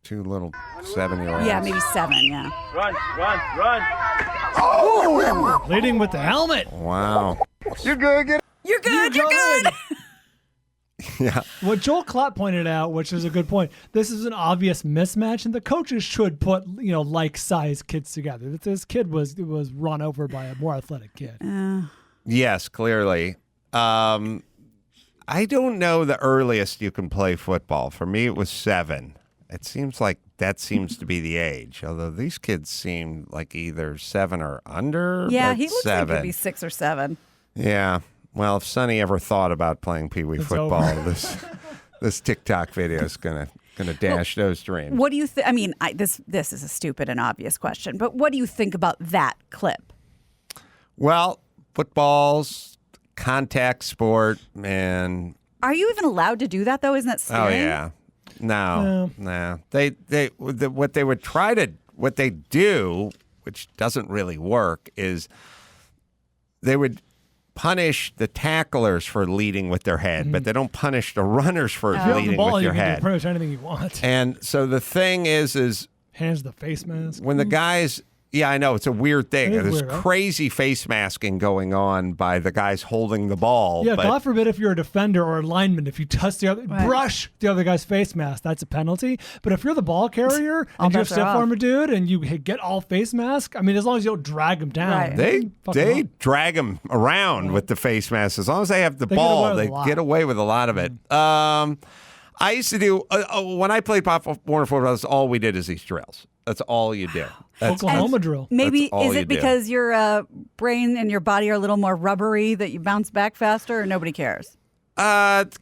two little 7-year-olds. Yeah, maybe 7, yeah. Run, run, run. Oh! Leading with the helmet. Wow. You're good. You're good. Yeah. What Joel Klatt pointed out, which is a good point, this is an obvious mismatch, and the coaches should put, like-sized kids together. This kid was run over by a more athletic kid. Yes, clearly. I don't know the earliest you can play football. For me, it was 7. It seems like that seems to be the age, although these kids seem like either 7 or under. Yeah, but he looks 7. like he'd be 6 or 7. Yeah. Well, if Sonny ever thought about playing Pee Wee football, this TikTok video is gonna dash those dreams. What do you think? I mean, this is a stupid and obvious question, but what do you think about that clip? Well, football's contact sport, and are you even allowed to do that though? Isn't that scary? oh yeah, no. What they do, which doesn't really work, is they would punish the tacklers for leading with their head, but they don't punish the runners for If you have the leading ball, with you your can head. do pretty much anything you want. And so the thing is Hands the face mask. when the guys, yeah, I know it's a weird thing. It is There's weird, right? crazy face masking going on by the guys holding the ball. Yeah, but God forbid if you're a defender or a lineman, if you touch brush the other guy's face mask, that's a penalty. But if you're the ball carrier and you have bets are stiff off. arm a dude and you get all face mask, I mean, as long as you don't drag him down. Right. They drag them around with the face mask. As long as they have the They ball, get away with they a lot. get away with a lot of it. I used to do, when I played Pop Warner football, that's all we did is these drills. That's all you do. That's Oklahoma drill. Maybe That's all is you it do. because your brain and your body are a little more rubbery that you bounce back faster, or nobody cares?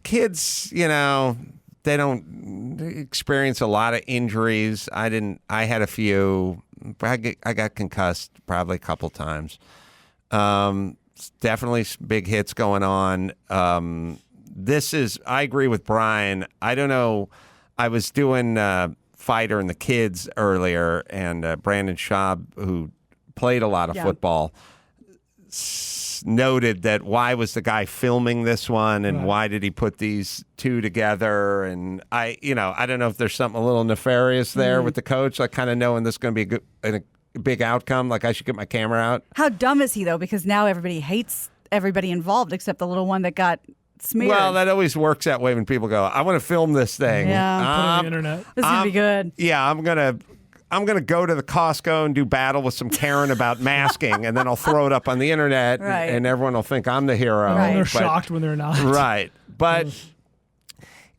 Kids, they don't experience a lot of injuries. I had a few. I got concussed probably a couple times. Definitely some big hits going on. I agree with Brian. I don't know. I was doing Fighter and the Kids earlier, and Brandon Schaub, who played a lot of football, noted that why was the guy filming this one, and why did he put these two together? And I don't know if there's something a little nefarious there with the coach, like kind of knowing this is going to be a big outcome. Like I should get my camera out. How dumb is he though? Because now everybody hates everybody involved except the little one that got smeared. Well, that always works that way when people go, I want to film this thing. Yeah. Put it on the internet. This is gonna be good. Yeah, I'm gonna go to the Costco and do battle with some Karen about masking, and then I'll throw it up on the internet, Right. and everyone will think I'm the hero. Right. And they're But- shocked when they're not. Right. But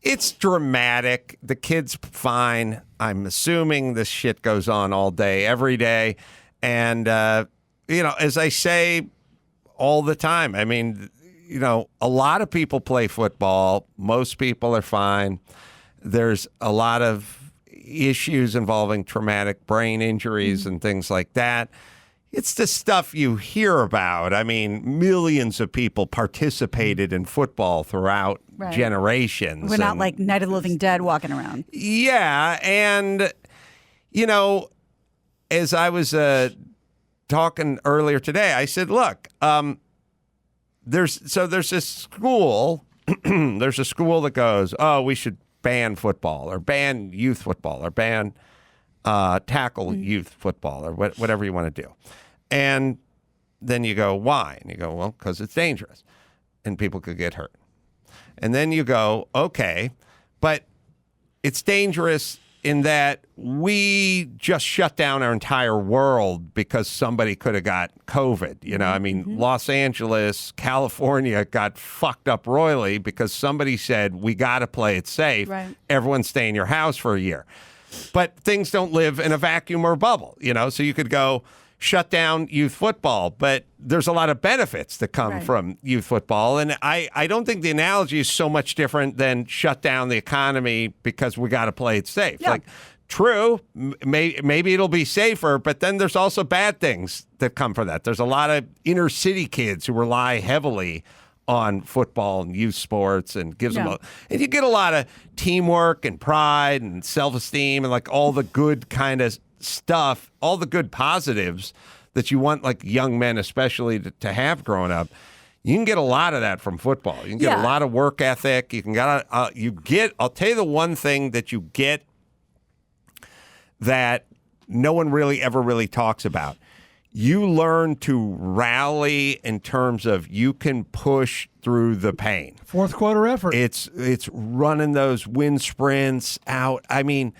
it's dramatic. The kid's fine. I'm assuming this shit goes on all day, every day. And, as I say all the time, I mean, a lot of people play football. Most people are fine. There's a lot of issues involving traumatic brain injuries and things like that. It's the stuff you hear about. I mean, millions of people participated in football throughout Right. generations. We're not and- like Night of the Living Dead walking around. Yeah, and as I was talking earlier today, I said, look, there's this school. There's a school that goes, oh, we should ban football or ban youth football or ban tackle youth football or whatever you want to do. And then you go, why? And you go, well, because it's dangerous and people could get hurt. And then you go, okay, but it's dangerous in that we just shut down our entire world because somebody could have got COVID. I mean, Los Angeles, California got fucked up royally because somebody said, we got to play it safe. Right. Everyone stay in your house for a year. But things don't live in a vacuum or bubble, so you could go shut down youth football, but there's a lot of benefits that come from youth football. And I don't think the analogy is so much different than shut down the economy because we got to play it safe. Yeah. Like, true, maybe it'll be safer, but then there's also bad things that come from that. There's a lot of inner city kids who rely heavily on football and youth sports and gives them and you get a lot of teamwork and pride and self-esteem and like all the good kind of stuff, all the good positives that you want like young men especially to have growing up. You can get a lot of that from football. You can get a lot of work ethic. You can I'll tell you the one thing that you get that no one really ever really talks about. You learn to rally in terms of you can push through the pain. Fourth quarter effort. It's running those wind sprints out. I mean,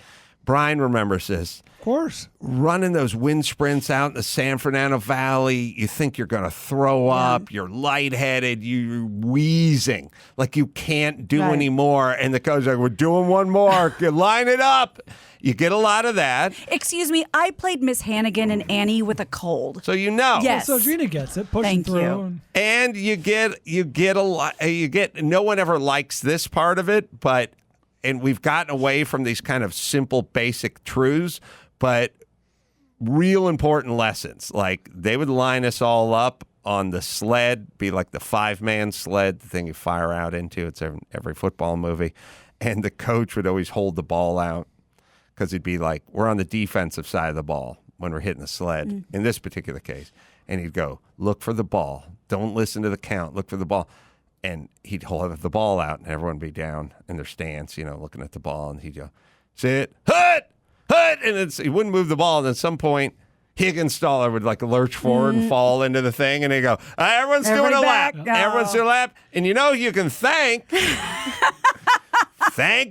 Brian remembers this. Of course. Running those wind sprints out in the San Fernando Valley, you think you're going to throw up, you're lightheaded, you're wheezing, like you can't do anymore. And the coach is like, we're doing one more. You line it up. You get a lot of that. Excuse me, I played Miss Hannigan and Annie with a cold. So you know. Yes. So Gina gets it, pushing Thank through. you. And you get a lot. No one ever likes this part of it, and we've gotten away from these kind of simple, basic truths, but real important lessons. Like they would line us all up on the sled, be like the 5-man sled, the thing you fire out into. It's in every football movie. And the coach would always hold the ball out because he'd be like, we're on the defensive side of the ball when we're hitting the sled in this particular case. And he'd go, look for the ball. Don't listen to the count. Look for the ball. And he'd hold the ball out, and everyone would be down in their stance, looking at the ball. And he'd go, sit, hut, hut. And he wouldn't move the ball. And at some point, Higginstaller would like lurch forward and fall into the thing. And he'd go, everyone's doing a lap. Oh. Everyone's doing a lap. And you can thank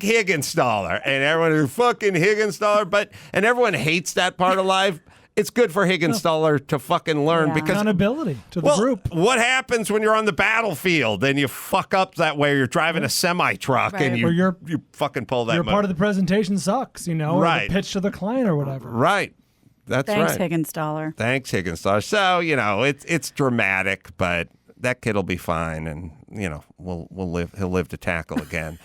Higginstaller. And everyone who fucking Higginstaller. And everyone hates that part of life. It's good for Higginstaller to fucking learn because accountability to the group. What happens when you're on the battlefield and you fuck up that way? You're driving a semi truck and you fucking pull that. Your part of the presentation sucks, or the pitch to the client or whatever. Right. That's Thanks, right. Higginstaller. Thanks, Higginstaller. So it's dramatic, but that kid will be fine, and he'll live to tackle again.